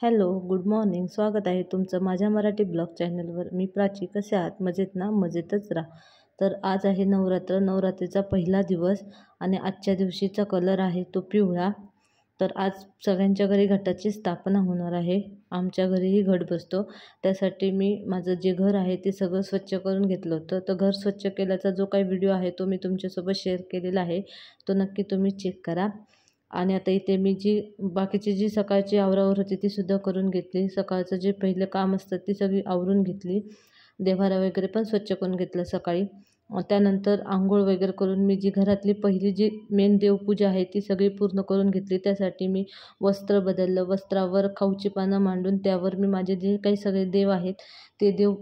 Hello, good morning. स्वागत आहे तुमचं माझ्या मराठी ब्लॉग चॅनलवर. मी प्राची. कसे आहात? मजेत ना? मजेतच राहा. तर आज आहे नवरात्र. नवरात्रीचा पहिला दिवस आणि आजच्या दिवशीचा कलर आहे तो पिवळा. तर आज सगळ्यांच्या घरी घटाची स्थापना होणार आहे. आमच्या घरीही घट बसतो. त्यासाठी मी माझं जे घर आहे ते सगळं स्वच्छ करून घेतलं होतं. तर घर स्वच्छ केल्याचा जो काही व्हिडिओ आहे तो मी तुमच्यासोबत शेअर केलेला आहे. तो नक्की तुम्ही चेक करा. आणि आता इथे मी बाकीची जी सकाळची आवरावर होती ती सुद्धा करून घेतली. सकाळचं जे पहिलं काम असतं ती सगळी आवरून घेतली. देव्हारा वगैरे पण स्वच्छ करून घेतलं सकाळी. त्यानंतर आंघोळ वगैरे करून मी जी घरातली पहिली जी मेन देवपूजा आहे ती सगळी पूर्ण करून घेतली. त्यासाठी मी वस्त्र बदललं. वस्त्रावर खाऊची पानं मांडून त्यावर मी माझे जे काही सगळे देव आहेत ते देव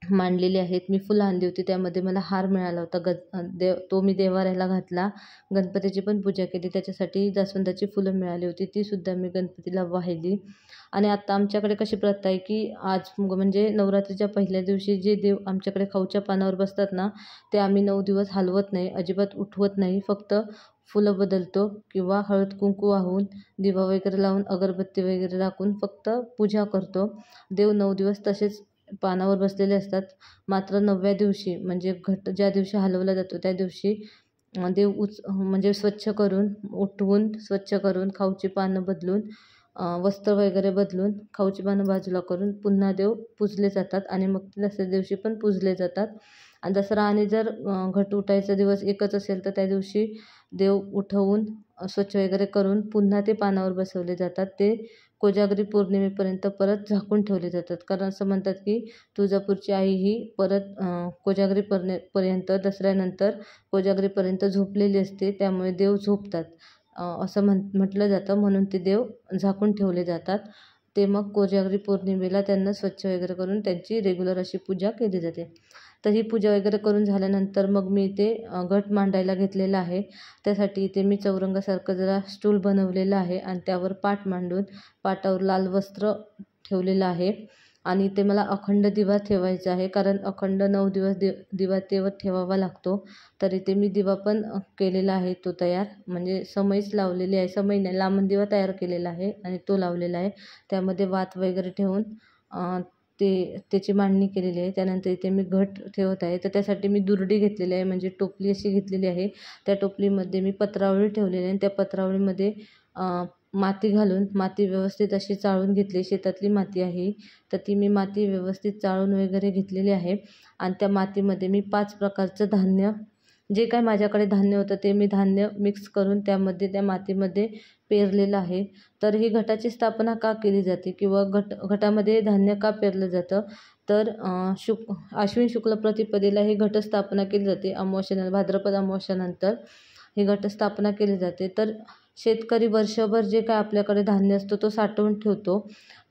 मांडलेले आहेत. मी फुलं आणली होती, त्यामध्ये मला हार मिळाला होता. तो मी देवाऱ्याला घातला. गणपतीची पण पूजा केली, त्याच्यासाठी जास्वंदाची फुलं मिळाली होती, तीसुद्धा मी गणपतीला वाहिली. आणि आता आमच्याकडे कशी प्रथा आहे की आज म्हणजे नवरात्रीच्या पहिल्या दिवशी जे देव आमच्याकडे खाऊच्या पानावर बसतात ना, ते आम्ही 9 दिवस हलवत नाही, अजिबात उठवत नाही. फक्त फुलं बदलतो किंवा हळद कुंकू वाहून, दिवा वगैरे लावून, अगरबत्ती वगैरे दाखवून फक्त पूजा करतो. देव 9 दिवस तसेच पानावर बसलेले असतात. मात्र 9व्या दिवशी म्हणजे घट ज्या दिवशी हलवला जातो त्या दिवशी देव म्हणजे स्वच्छ करून, उठवून स्वच्छ करून, खाऊची पानं बदलून, वस्त्र वगैरे बदलून, खाऊची पानं बाजूला करून पुन्हा देव पूजले जातात. आणि मग दसऱ्या दिवशी पण पूजले जातात. आणि दसरा आणि जर घट उठायचा दिवस एकच असेल तर त्या दिवशी देव उठवून स्वच्छ वगैरे करून पुन्हा ते पानावर बसवले जातात. ते कोजागरी पौर्णिमेपर्यंत परत झाकून ठेवले जातात. कारण असं म्हणतात की तुळजापूरची आई ही परत कोजागरी पर्यंत दसऱ्यानंतर कोजागरीपर्यंत झोपलेली असते, त्यामुळे देव झोपतात असं म्हटलं जातं. म्हणून ते देव झाकून ठेवले जातात. ते मग कोजागरी पौर्णिमेला त्यांना स्वच्छ वगैरे करून त्यांची रेग्युलर अशी पूजा केली जाते. तर ही पूजा वगैरे करून झाल्यानंतर मग मी इथे घट मांडायला घेतलेला आहे. त्यासाठी इथे मी चौरंगासारखं जरा स्टूल बनवलेलं आहे आणि त्यावर पाट मांडून पाटावर लाल वस्त्र ठेवलेलं आहे. आणि इथे मला अखंड दिवा ठेवायचा आहे, कारण अखंड 9 दिवस दिवा तेवत ठेवावा लागतो. तर इथे मी दिवा पण केलेला आहे तो तयार, म्हणजे समईच लावलेली आहे. समई नाही, लांबण दिवा तयार केलेला आहे आणि तो लावलेला आहे. त्यामध्ये वात वगैरे ठेवून त्याची मांडणी केलेली आहे. त्यानंतर इथे मी घट ठेवत आहे. तर त्यासाठी मी दुर्डी घेतलेली आहे, म्हणजे टोपली अशी घेतलेली आहे. त्या टोपलीमध्ये मी पत्रावळी ठेवलेली आहे आणि त्या पत्रावळीमध्ये माती घालून, माती व्यवस्थित अशी चाळून घेतली. शेतातली माती आहे तर ती मी माती व्यवस्थित चाळून वगैरे घेतलेली आहे. आणि त्या मातीमध्ये मी 5 प्रकारचं धान्य, जे काय माझ्याकडे धान्य होतं ते मी धान्य मिक्स करून त्या मातीमध्ये पेरलेलं आहे. तर ही घटाची स्थापना का केली जाते किंवा घटामध्ये धान्य का पेरलं जातं, तर आश्विन शुक्ल प्रतिपदेला ही घटस्थापना केली जाते. भाद्रपद अमावास्येनंतर ही घटस्थापना केली जाते. तर शेतकरी वर्षभर जे काय आपल्याकडे धान्य असतं तो साठवून ठेवतो.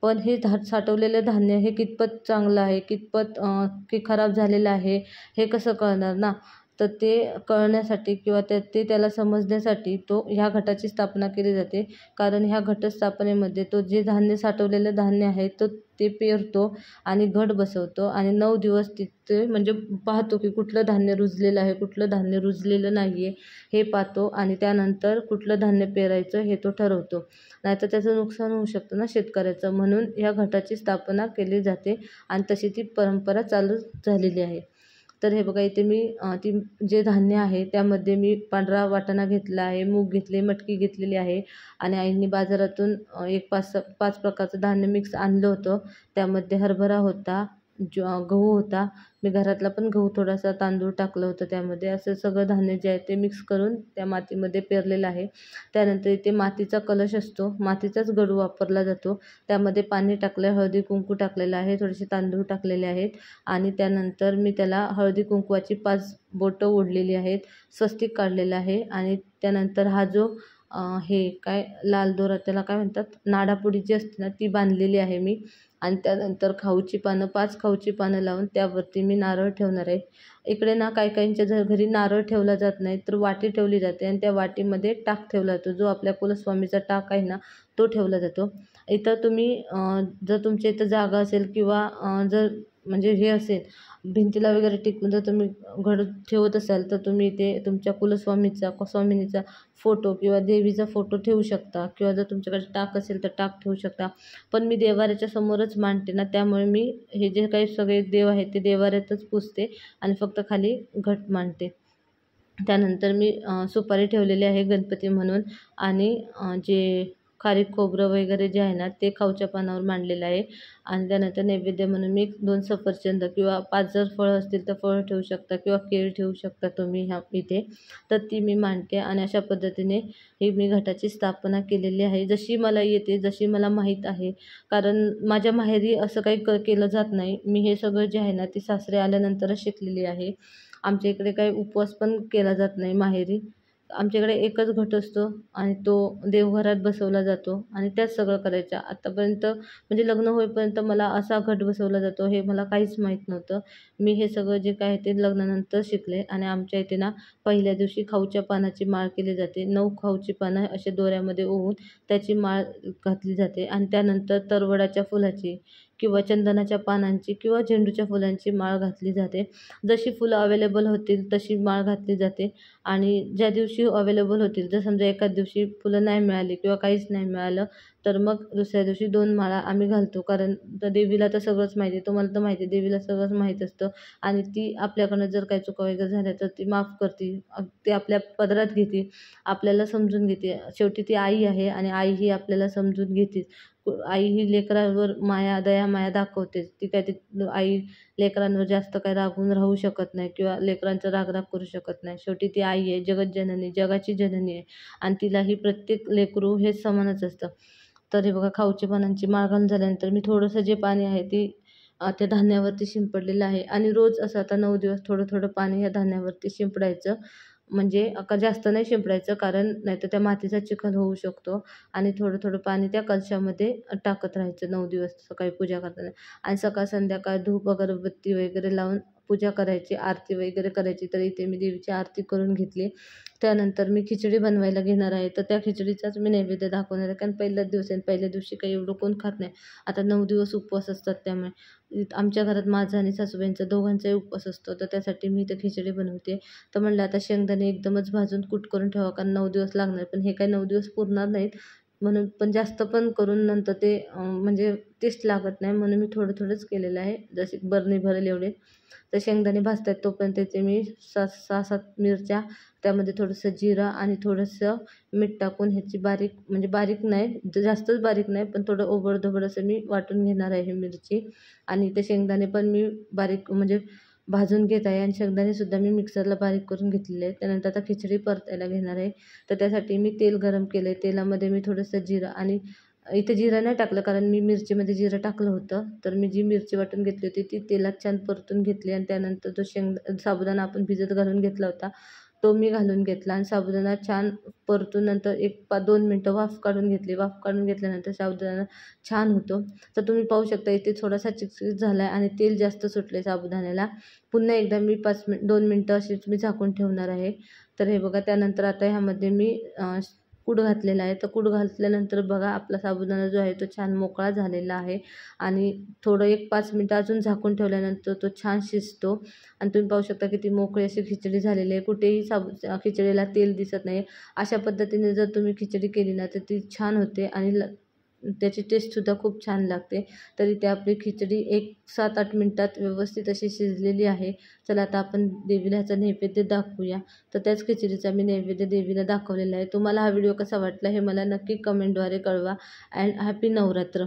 पण हे साठवलेलं धान्य हे कितपत चांगलं आहे, कितपत की खराब झालेलं आहे, हे कसं कळणार ना? तर ते कळण्यासाठी किंवा त्याला समजण्यासाठी ह्या घटाची स्थापना केली जाते. कारण ह्या घटस्थापनेमध्ये तो जे धान्य साठवलेलं धान्य आहे ते पेरतो आणि घट बसवतो आणि 9 दिवस तिथे म्हणजे पाहतो की कुठलं धान्य रुजलेलं आहे, कुठलं धान्य रुजलेलं नाही आहे हे पाहतो. आणि त्यानंतर कुठलं धान्य पेरायचं हे तो ठरवतो. नाहीतर त्याचं नुकसान होऊ शकतं ना शेतकऱ्याचं. म्हणून ह्या घटाची स्थापना केली जाते आणि तशी ती परंपरा चालू झालेली आहे. तर हे बघा, इथे मी जे धान्य आहे त्यामध्ये मी पांढरा वाटाणा घेतला आहे, मूग घेतले, मटकी घेतलेली आहे. आणि आईंनी बाजारातून 5 प्रकारचं धान्य मिक्स आणलं होतं. त्यामध्ये हरभरा होता, गहू होता, मी घरातला पण गहू, थोडासा तांदूळ टाकलं होतं त्यामध्ये. असं सगळं धान्य जे आहे ते मिक्स करून त्या मातीमध्ये पेरलेलं आहे. त्यानंतर इथे मातीचा कलश असतो, मातीचाच गडू वापरला जातो. त्यामध्ये पाणी टाकलं, हळदी कुंकू टाकलेलं आहे, थोडेसे तांदूळ टाकलेले आहेत. आणि त्यानंतर मी त्याला हळदी कुंकवाची 5 बोटं ओढलेली आहेत, स्वस्तिक काढलेलं आहे. आणि त्यानंतर हा जो हे काय लाल दोरा, त्याला काय म्हणतात, नाडापुडी जी असते ना, ती बांधलेली आहे मी. आणि त्यानंतर 5 खाऊची पानं लावून त्यावरती मी नारळ ठेवणार आहे. इकडे ना काहींच्या घरी नारळ ठेवला जात नाही, तर वाटी ठेवली जाते आणि त्या वाटीमध्ये टाक ठेवला जातो, जो आपल्या कुलस्वामीचा टाक आहे ना तो ठेवला जातो. इथं तुम्ही जर तुमच्या इथं जागा असेल किंवा जर म्हणजे हे असेल, भिंतीला वगैरे टिकून जर तुम्ही घट ठेवत असाल तर तुम्ही ते तुमच्या कुलस्वामीचा स्वामिनीचा फोटो किंवा देवीचा फोटो ठेवू शकता, किंवा जर तुमच्याकडे टाक असेल तर टाक ठेवू शकता. पण मी देवाऱ्याच्या समोरच मांडते ना, त्यामुळे मी हे जे काही सगळे देव आहेत ते देवाऱ्यातच पुजते आणि फक्त खाली घट मांडते. त्यानंतर मी सुपारी ठेवलेली आहे गणपती म्हणून, आणि जे खारीक खोबरं वगैरे जे आहे ना ते खाऊच्या पानावर मांडलेलं आहे. आणि त्यानंतर नैवेद्य म्हणून मी 2 सफरचंद किंवा 5 जर फळं असतील तर फळं ठेवू शकता किंवा केळी ठेवू शकता तुम्ही इथे. तर ती मी मांडते आणि अशा पद्धतीने ही मी घटाची स्थापना केलेली आहे. जशी मला येते, जशी मला माहीत आहे. कारण माझ्या माहेरी असं काही केलं जात नाही. मी हे सगळं जे आहे ना ती सासरी आल्यानंतरच शिकलेली आहे. आमच्या इकडे काही उपवास पण केला जात नाही माहेरी. आमच्याकडे एकच घट असतो आणि तो देवघरात बसवला जातो आणि त्याच सगळं करायचं. आत्तापर्यंत म्हणजे लग्न होईपर्यंत मला असा घट बसवला जातो हे मला काहीच माहीत नव्हतं. मी हे सगळं जे काय ते लग्नानंतर शिकले. आणि आमच्या इथे ना पहिल्या दिवशी खाऊच्या पानाची माळ केली जाते. 9 खाऊची पानं असे दोऱ्यामध्ये ओवून त्याची माळ घातली जाते आणि त्यानंतर तरवडाच्या फुलाची किंवा चंदनाच्या पानांची किंवा झेंडूच्या फुलांची माळ घातली जाते. जशी फुलं अवेलेबल होतील तशी माळ घातली जाते. आणि ज्या दिवशी अवेलेबल होतील, जर समजा एखाद दिवशी फुलं नाही मिळाली किंवा काहीच नाही मिळालं तर मग दुसऱ्या दिवशी 2 माळा आम्ही घालतो. कारण तर देवीला तर सगळंच माहिती आहे, तुम्हाला तर माहिती आहे, देवीला सगळंच माहीत असतं आणि ती आपल्याकडनं जर काही चुका वगैरे झाल्या तर ती माफ करते. ती आपल्या पदरात घेते, आपल्याला समजून घेते. शेवटी ती आई आहे आणि आई ही आपल्याला समजून घेतेच. आई ही लेकरांवर दया माया दाखवतेच. ती काय ती आई लेकरांवर जास्त काही रागून राहू शकत नाही किंवा लेकरांचा राग करू शकत नाही. शेवटी ती आई आहे, जगज्जननी, जगाची जननी आहे आणि तिलाही प्रत्येक लेकरू हे समानच असतं. तर हे बघा, खाऊच्या पानांची माळ घालून झाल्यानंतर मी थोडंसं जे पाणी आहे ते त्या धान्यावरती शिंपडलेलं आहे. आणि रोज असं आता 9 दिवस थोडं थोडं पाणी या धान्यावरती शिंपडायचं. म्हणजे जास्त नाही शिंपडायचं, कारण नाहीतर त्या मातीचा चिखल होऊ शकतो. आणि थोडं थोडं पाणी त्या कलशामध्ये टाकत राहायचं 9 दिवस सकाळी पूजा करताना. आणि सकाळ संध्याकाळ धूप अगरबत्ती वगैरे लावून पूजा करायची, आरती वगैरे करायची. तर इथे मी देवीची आरती करून घेतली. त्यानंतर मी खिचडी बनवायला घेणार आहे. तर त्या खिचडीचाच मी नैवेद्य दाखवणार आहे, कारण पहिल्याच दिवस आहे. पहिल्या दिवशी काही एवढं कोण खात नाही. आता 9 दिवस उपवास असतात, त्यामुळे आमच्या घरात माझा आणि सासूबाईंचा दोघांचाही उपवास असतो. तर त्यासाठी मी इथं खिचडी बनवते. तर म्हणलं आता शेंगदाणे एकदमच भाजून कूट करून ठेवा, कारण 9 दिवस लागणार. पण हे काही 9 दिवस पुरणार नाहीत म्हणून, पण जास्त पण करून नंतर ते म्हणजे टेस्ट लागत नाही, म्हणून मी थोडं थोडंच केलेलं आहे, जसे बरणी भरेल एवढे. तर शेंगदाणे भाजतात तोपर्यंत त्याचे मी 6-7 मिरच्या, त्यामध्ये थोडंसं जिरं आणि थोडंसं मीठ टाकून ह्याची बारीक, म्हणजे बारीक नाही, जास्तच बारीक नाही, पण थोडं ओबडधोबड असं मी वाटून घेणार आहे मिरची. आणि ते शेंगदाणे पण मी बारीक म्हणजे भाजून घेत आहे आणि शेंगदाणेसुद्धा मी मिक्सरला बारीक करून घेतलेले आहे. त्यानंतर आता खिचडी परतायला घेणार आहे. तर त्यासाठी मी तेल गरम केलं आहे. तेलामध्ये मी थोडंसं जिरं, आणि इथे जिरं नाही टाकलं कारण मी मिरचीमध्ये जिरं टाकलं होतं. तर मी जी मिरची वाटून घेतली होती ती तेलात छान परतून घेतली आणि त्यानंतर तो साबुदाणा आपण भिजत घालून घेतला होता तो मी घालून घेतला आणि साबुदाणा छान परतून नंतर 1-2 मिनटं वाफ काढून घेतली. वाफ काढून घेतल्यानंतर साबुदाणा छान होतो. तर तुम्ही पाहू शकता इथे थोडासा चिकचिक झाला आहे आणि तेल जास्त सुटले साबुदाण्याला. पुन्हा एकदा मी 2 मिनटं अशीच मी झाकून ठेवणार आहे. तर हे बघा, त्यानंतर आता ह्यामध्ये मी कूट घातलेला आहे. तर कूट घातल्यानंतर बघा आपला साबुदाणा जो आहे तो छान मोकळा झालेला आहे आणि थोडं 1-5 मिनटं अजून झाकून ठेवल्यानंतर तो छान शिजतो. आणि तुम्ही पाहू शकता किती मोकळी अशी खिचडी झालेली आहे. कुठेही खिचडीला तेल दिसत नाही. अशा पद्धतीने जर तुम्ही खिचडी केली ना तर ती छान होते आणि त्याची टेस्टसुद्धा खूप छान लागते. तरी ते आपली खिचडी 7-8 मिनटात व्यवस्थित अशी शिजलेली आहे. चला आता आपण देवीला ह्याचा नैवेद्य दाखवूया. तर त्याच खिचडीचा मी नैवेद्य देवीला दाखवलेला आहे. तुम्हाला हा व्हिडिओ कसा वाटला हे मला नक्की कमेंटद्वारे कळवा. And happy Navratra.